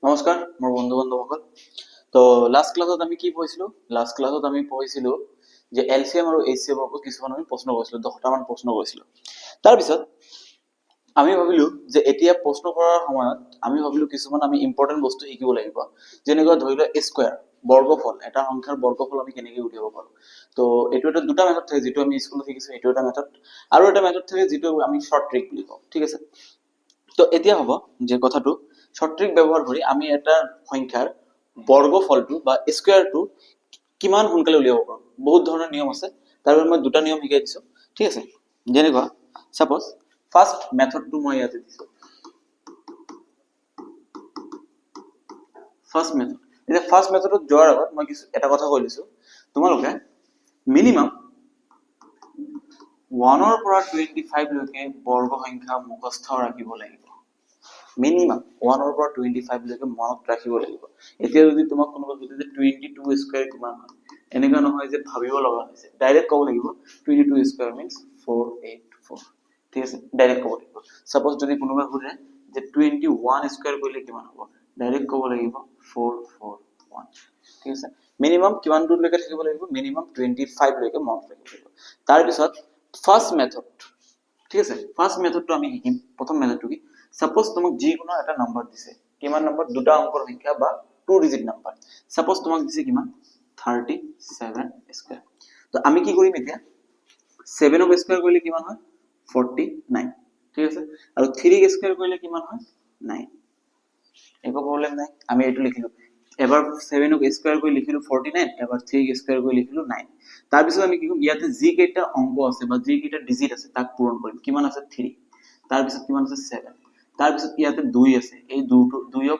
নমস্কাৰ মোৰ বন্ধু বান্ধৱসকল। তো লাষ্ট ক্লাছত আমি কি পঢ়িছিলো? লাষ্ট ক্লাছত আমি পঢ়িছিলো যে এলচিএম আৰু এইচচিএমৰ ওপৰত কিছুমান আমি প্ৰশ্ন কৰিছিলো, 10টা মান প্ৰশ্ন কৰিছিলো। তাৰপিছত আমি ভাবিলো যে এতিয়া প্ৰশ্ন কৰাৰ সময়ত আমি ভাবিলো কিছুমান আমি ইম্পৰ্টেণ্ট বস্তু শিকিব লাগিব, যেনেকুৱা ধৰি লোৱা স্কোয়াৰ, বৰ্গফল, এটা সংখ্যাৰ বৰ্গফল আমি কেনেকৈ উলিয়াব পাৰো। তো এইটো এটা দুটা মেথড থাকে, যিটো আমি স্কুলত শিকিছো, এইটো এটা মেথড, আৰু এটা মেথড থাকে যিটো আমি শৰ্ট ট্ৰিক বুলি কওঁ। ঠিক আছে, তো এতিয়া হ'ব যে কথাটো শৰ্ট ট্ৰিক ব্যৱহাৰ কৰি আমি এটা সংখ্যাৰ বৰ্গফলটো বা স্কোয়াৰটো কিমান সোনকালে উলিয়াব পাৰো। বহুত ধৰণৰ নিয়ম আছে, তাৰ বাবে মই দুটা নিয়ম শিকাই দিছো। ঠিক আছে, যেনেকুৱা সাপোজ ফাৰ্ষ্ট মেথডটো মই ইয়াতে দিছো। ফাৰ্ষ্ট মেথড, এতিয়া ফাৰ্ষ্ট মেথডত যোৱাৰ আগত মই এটা কথা কৈ লৈছো, তোমালোকে মিনিমাম 1 ৰ পৰা 25 লৈকে বৰ্গ সংখ্যা মুখস্থ ৰাখিব লাগিব। মিনিমাম 1 ৰ পৰা 25 লৈকে মনত ৰাখিব লাগিব। এতিয়া যদি তোমাক কোনোবা সুধে যে 22 স্কয়াৰ কিমান হয়, এনেকুৱা নহয় যে ভাবিব লগা হৈছে, ডাইৰেক্ট ক'ব লাগিব 22 স্কয়াৰ মিন্স 484। ঠিক আছে, ডাইৰেক্ট ক'ব লাগিব। সাপোজ যদি কোনোবা সুধে যে 21 স্কয়াৰ কৰিলে কিমান হ'ব, ডাইৰেক্ট ক'ব লাগিব 441। ঠিক আছে, মিনিমাম কিমান দূৰলৈকে থাকিব লাগিব? মিনিমাম 25 লৈকে মনত ৰাখিব লাগিব। তাৰ পিছত ফাৰ্ষ্ট মেথড, ঠিক আছে, ফাৰ্ষ্ট মেথডটো আমি শিকিম। প্ৰথম মেথডটো কি? সাপোজ তোমাক যিকোনো এটা নাম্বাৰ দিছে, কিমান নাম্বাৰ? দুটা অংকৰ সংখ্যা বা 2 ডিজিট নাম্বাৰ। সাপোজ তোমাক দিছে কিমান? 37 স্কয়াৰ। তো আমি কি কৰিম এতিয়া? 7 ক স্কয়াৰ কৰিলে কিমান হয়? 49। ঠিক আছে, আৰু 3 ক স্কয়াৰ কৰিলে কিমান হয়? 9। একো প্ৰবলেম নাই, আমি এইটো লিখিলো। এবাৰ 7 ক স্কয়াৰ কৰি লিখিলো 49, এবাৰ 3 ক স্কয়াৰ কৰি লিখিলো 9। তাৰ পিছত আমি কি কৰিম? ইয়াতে যি কেইটা অংক আছে বা যি কেইটা ডিজিট আছে তাক পূৰণ কৰিম। কিমান আছে? 3। তাৰ পিছত কিমান আছে? 7। তাৰ পিছত ইয়াতে 2 আছে, এই 2ক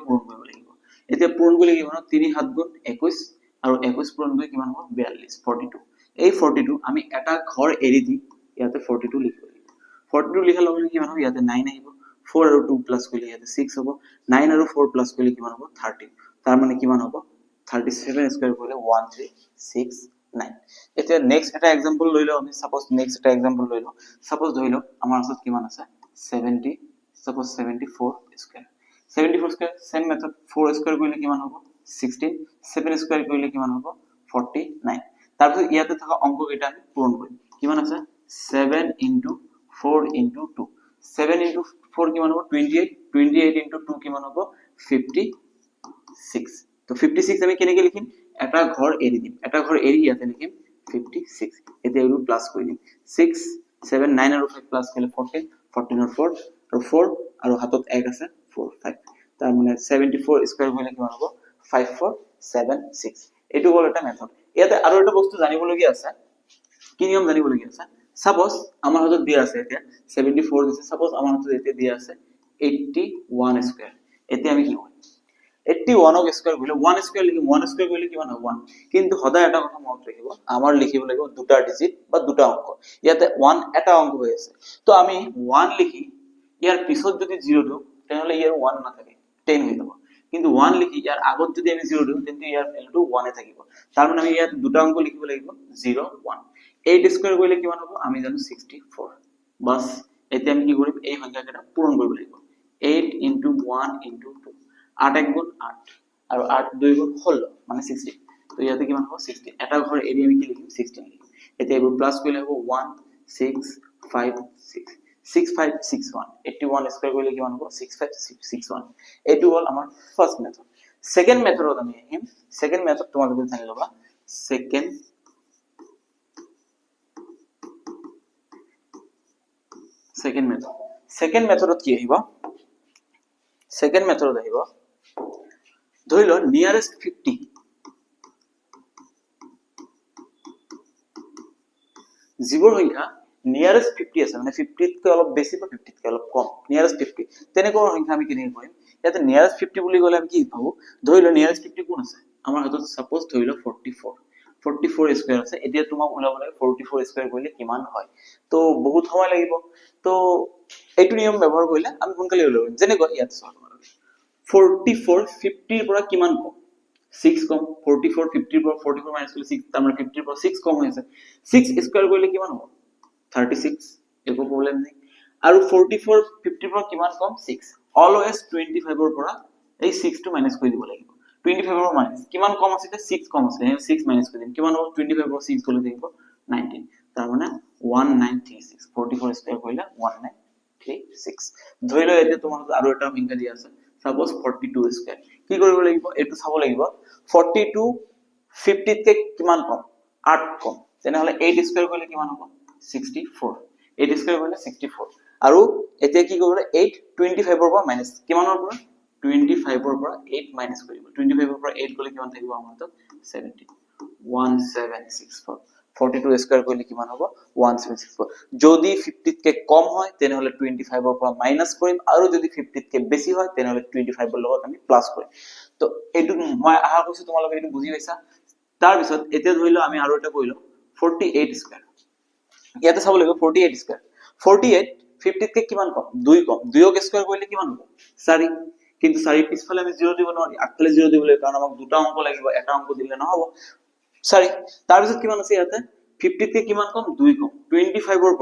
পূৰণ কৰিব লাগিব। এতিয়া পূৰণ কৰিলে কি হ'ব? 3 7 গুণ 21, আৰু 21 পূৰণ কৰি কিমান হ'ব? 42, 42। এই 42 আমি এটা ঘৰ এৰি দি ইয়াতে 42 লিখিব লাগিব। 42 লিখাৰ লগে লগে কিমান হ'ব? ইয়াতে 9 আহিব। 4 আৰু 2 প্লাস কৰিলে ইয়াতে 6 হ'ব। 9 আৰু 4 প্লাস কৰিলে কিমান হ'ব? 13। তাৰ মানে কিমান হ'ব? 37 স্কয়াৰ কৰিলে 1369। এতিয়া নেক্সট এটা এক্সাম্পল লৈ লওঁ আমি। সাপোজ নেক্সট এটা এক্সাম্পল লৈ লওঁ। সাপোজ ধৰি লওঁ আমাৰ ওচৰত কিমান আছে? 70, suppose 74 square. 74 square, same method. 4 square কৰিলে কিমান হ'ব? 16। 7 স্কয়াৰ কৰিলে কিমান হ'ব? 49। তাৰপিছত ইয়াতে থকা অংক কেইটা আমি পূৰণ কৰিম। কিমান আছে? 7 into 4 into 2। 7 into 4 কিমান হ'ব? 28। 28 into 2 কিমান হ'ব? 56। তো 56 আমি কেনেকৈ লিখিম? এটা ঘৰ এৰি দিম, এটা ঘৰ এৰি ইয়াতে লিখিম 56। এতিয়া এইটো প্লাস কৰি দিম। 6 7 9 আৰু 5 প্লাস কৰিলে 14। 14 ৰ 4 আৰু 4 আৰু হাতত 1 আছে 4 5। তাৰ মানে 74 স্কয়াৰ কৰিলে কিমান হ'ব? 5476। এইটো হ'ল এটা মেথড। ইয়াতে আৰু এটা বস্তু জানিবলগীয়া আছে। কি নিয়ম জানিবলগীয়া আছে? সাপোজ আমাৰ হাতত দিয়া আছে এতিয়া 74 দিছে। সাপোজ আমাৰ হাতত এতিয়া দিয়া আছে 81 স্কয়াৰ। এতিয়া আমি কি কৰিম? 81 ক স্কয়াৰ কৰিলে 1 স্কয়াৰ লিখিম। 1 স্কয়াৰ কৰিলে কিমান হ'ব? 1। কিন্তু সদায় এটা কথা মনত ৰাখিব, আমাৰ লিখিব লাগিব দুটা ডিজিট বা দুটা অংক। ইয়াতে 1 এটা অংক হৈ আছে, তো আমি 1 লিখি ইয়াৰ পিছত যদি 0 দিওঁ তেতিয়াহলে ইয়াৰ 1 নাথাকে, 10 হৈ যাব। কিন্তু 1 লিখি ইয়াৰ আগত যদি আমি 0 দিওঁ তেন্তে ইয়াৰ ভ্যালুটো 1 এ থাকিব। তাৰ মানে আমি ইয়াত দুটা অংক লিখিব লাগিব 0 1। 8 স্কয়াৰ কৰিলে কিমান হ'ব? আমি জানো 64। বাস এতিয়া আমি কি কৰিম? এই সংখ্যাকেইটা পূৰণ কৰিব লাগিব। 8 into 1 into 2। 8 1 গুণ 8 আৰু 8 2 গুণ 16 মানে 60। তো ইয়াতে কিমান হ'ব? 60। এটা ঘৰ এৰি আমি কি লিখিম? 16 লিখিম। এতিয়া এইবোৰ প্লাস কৰিলে হ'ব 1 6 5 6। 6561। 81 স্কয়াৰ কৰিলে কিমান হ'ব? 6561। এইটো হ'ল আমাৰ ফাৰ্ষ্ট মেথড। সেকেন্ড মেথডত আমি আহিম। সেকেন্ড মেথড তোমালোকে জানি ল'বা। Second method. সেকেন্ড মেথডত কি আহিব? সেকেন্ড মেথডত আহিব, ধৰি লও নিয়াৰেস্ট 50। যিবোৰ সংখ্যা নিয়ারেস্ট 50 আছে, মানে 50 তকৈ অলপ বেছি বা 50 তকৈ অলপ কম, নিয়ারেস্ট 50, তেনেকুৱা সংখ্যা আমি কেনেকৈ কৰিম? ইয়াতে নিয়াৰেস্ট 50 বুলি ক'লে আমি কি ভাবো? ধৰি লও নিয়াৰেস্ট 50 কোন আছে? আমাৰ হাতত সাপোজ ধৰি লও 44। 44 স্কয়াৰ আছে। এতিয়া তোমাক ওলাব লাগে 44 স্কয়াৰ কৰিলে কিমান হয়। তো বহুত সময় লাগিব। তো এইটো নিয়ম ব্যৱহাৰ কৰিলে আমি সোনকালে ওলাব পাৰিম। যেনেকৈ ইয়াত চোৱা, 44 50 ৰ পৰা কিমান কম? 6 কম। 44 50 ৰ পৰা 44 মাইনাস কৰিলে 6, তাৰ মানে 50 ৰ পৰা 6 কম হৈ আছে। 6 স্কয়াৰ কৰিলে কিমান হ'ব? 36। একো প্ৰবলেম নাই। আৰু 44 50 ৰ পৰা কিমান কম? 6। অলৱেজ 25 ৰ পৰা এই 6 টো মাইনাস কৰি দিব লাগিব 25 ৰ মাইনাস কিমান কম আছে 6 কম আছে 6 মাইনাস কৰি দিম কিমান হ'ব 25 ৰ 6 গলে থাকিব 19 তাৰ মানে 1936 44 স্কয়াৰ কৰিলে 1936 ধৰি লও এতিয়া তোমাক আৰু এটা সংখ্যা দিয়া আছে সাপোজ 42 স্কয়াৰ কি কৰিব লাগিব এটো চাব লাগিব 42 50 কে কিমান কম 8 কম তেনেহলে 8 স্কয়াৰ কৰিলে কিমান হ'ব 64 8 স্কয়াৰ কৰিলে 64 আৰু এতিয়া কি কৰিব 8 25 ৰ পৰা মাইনাস কিমানৰ পৰা 25 ৰ পৰা 8 মাইনাস কৰিব 25 ৰ পৰা 8 গলে কিমান থাকিব আমাৰ হাতত 17 1764 42 স্কয়াৰ কৰিলে কিমান হ'ব 174 যদি 50 কে কম হয় তেনেহলে 25 ৰ পৰা মাইনাস কৰিম আৰু যদি 50 কে বেছি হয় তেনেহলে 25 ৰ লগত আমি প্লাস কৰিম তো এটো মই আশা কৰিছো তোমালোকে এটো বুজি পাইছা তাৰ পিছত এতিয়া ধৰিলো আমি আৰু এটা কৰিলো 48 স্কয়াৰ ইয়াতে চাব লাগিব 48 স্কয়াৰ 48 50 কে কিমান কম 2 কম 2 ক স্কয়াৰ কৰিলে কিমান হ'ব 4 কিন্তু 4 পিছফালে আমি 0 দিব নোৱাৰি আগফালে 0 দিব লাগিব কাৰণ আমাক দুটা অংক লাগিব এটা অংক দিলে নহব 4 তাৰ পিছত কিমান আছে ইয়াতে 50 কে কিমান কম 2 কম 25 ৰ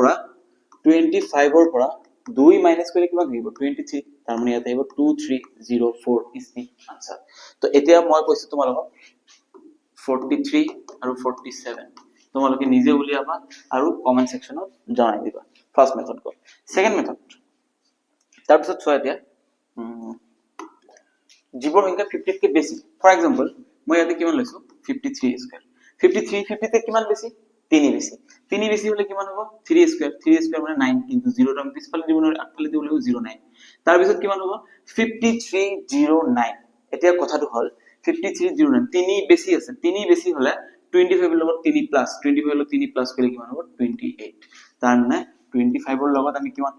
পৰা 2 মাইনাস কৰিলে কিমান হ'ব 23 তাৰ মানে ইয়াতে আহিব 2304 ইজ দি আনসাৰ তো এতিয়া মই কৈছো তোমালোকক 43 আৰু 47 তোমালোকে নিজে উলিয়াবা আৰু কমেন্ট সেকশনত জনাই দিবা ফাৰ্স্ট মেথড কল সেকেন্ড মেথড তাৰ পিছত চোৱা এতিয়া যিবোৰ সংখ্যা 50 কে বেছি ফৰ এক্সাম্পল মই ইয়াতে কিমান লৈছো 53 স্কয়াৰ 53 50 তে কিমান বেছি 3 বেছি 3 বেছি হলে কিমান হ'ব 3 স্কয়াৰ মানে 9 কিন্তু 0 টাইম পিছফালে দিব নোৱাৰি আগফালে দিব লাগিব 09 তাৰ পিছত কিমান হ'ব 5309 এতিয়া কথাটো হল 5309 3 বেছি আছে 3 বেছি হলে 25 ৰ লগত 3 প্লাস 25 ৰ লগত 3 প্লাস কৰিলে কিমান হ'ব 28 তাৰ মানে 25 ৰ লগত আমি কিমান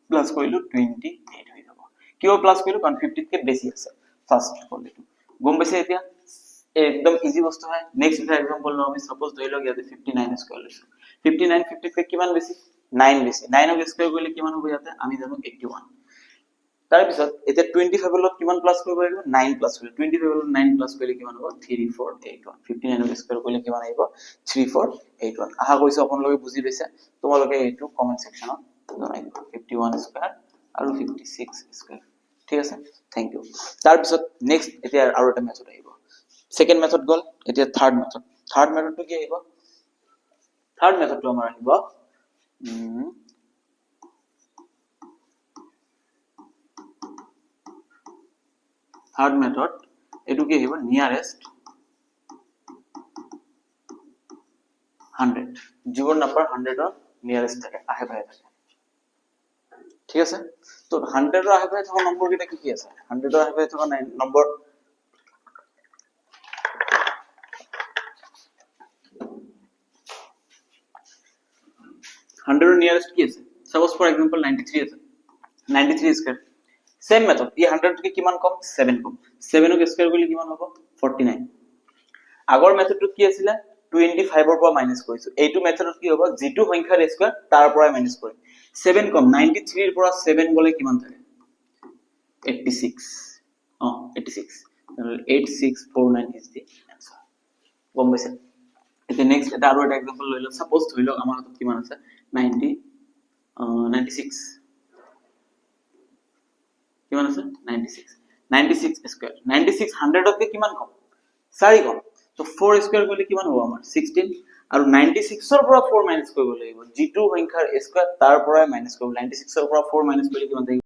প্লাস কৰিলো 28 হৈ যাব কিয় প্লাস কৰিলো কাৰণ 50 কে বেছি আছে ফার্স্ট কল এটো গম পাইছে এতিয়া একদম ইজি বস্তু হয় নেক্সট এটা एग्जांपल লও আমি সাপোজ ধৰি লওক ইয়াতে 59 স্কয়াৰ লৈছো 59 50 কে কিমান বেছি 9 বেছি 9 ক স্কয়াৰ কৰিলে কিমান হ'ব ইয়াতে আমি জানো 81 তাৰ পিছত এতিয়া 25 ৰ লগত কিমান প্লাস কৰিব লাগিব 9 প্লাস কৰিব 25 ৰ লগত 9 প্লাস কৰিলে কিমান হ'ব 3481 59 ক স্কয়াৰ কৰিলে কিমান আহিব 3481 আশা কৰিছো আপোনালোকে বুজি পাইছে তোমালোকে এইটো কমেন্ট সেকশনত জনাই দিবা 51 স্কয়াৰ আৰু 56 স্কয়াৰ ঠিক আছে থ্যাংক ইউ তাৰ পিছত নেক্সট এতিয়া আৰু এটা মেথড আহিব সেকেন্ড মেথড গল এতিয়া থাৰ্ড মেথডটো কি আহিব থাৰ্ড মেথডটো আমাৰ আহিব থাৰ্ড মেথড এটো কি আহিব নিয়াৰেস্ট 100 যিবোৰ নাম্বাৰ 100 ৰ নিয়াৰেস্ট থাকে আহে পায় থাকে ঠিক আছে তো 100 ৰ আহে পায় থকা নম্বৰ কেইটা কি আছে 100 ৰ আহে পায় থকা নম্বৰ 100 ৰ নিয়াৰেস্ট কি আছে সাপোজ ফৰ एग्जांपल 93 আছে 93 স্কয়ার সেম মেথড এই 100 কে কিমান কম 7 কম 7 ক স্কয়ার কৰিলে কিমান হ'ব 49 আগৰ মেথডটো কি আছিল 25 ৰ পৰা মাইনাস কৰিছো এইটো মেথডত কি হ'ব যেটো সংখ্যাৰ স্কয়াৰ তাৰ পৰা মাইনাস কৰিম 7 কম 93 ৰ পৰা 7 গলে কিমান থাকে 86 86 8649 is the answer গম পাইছে এতিয়া নেক্সট এটা আৰু এটা एग्जांपल লৈ লও সাপোজ ধৰি লওক আমাৰ হাতত কিমান আছে 96 কিমান আছে 96 স্কয়ার 96 100 তে কিমান কম 4 কম তো 4 স্কয়ার কৰিলে কিমান হ'ব আমাৰ 16 আৰু 96 ৰ পৰা 4 মাইনাস কৰিব লাগিব যেটো সংখ্যাৰ স্কয়াৰ তাৰ পৰা মাইনাস কৰিব 96 ৰ পৰা 4 মাইনাস কৰিলে কিমান থাকিব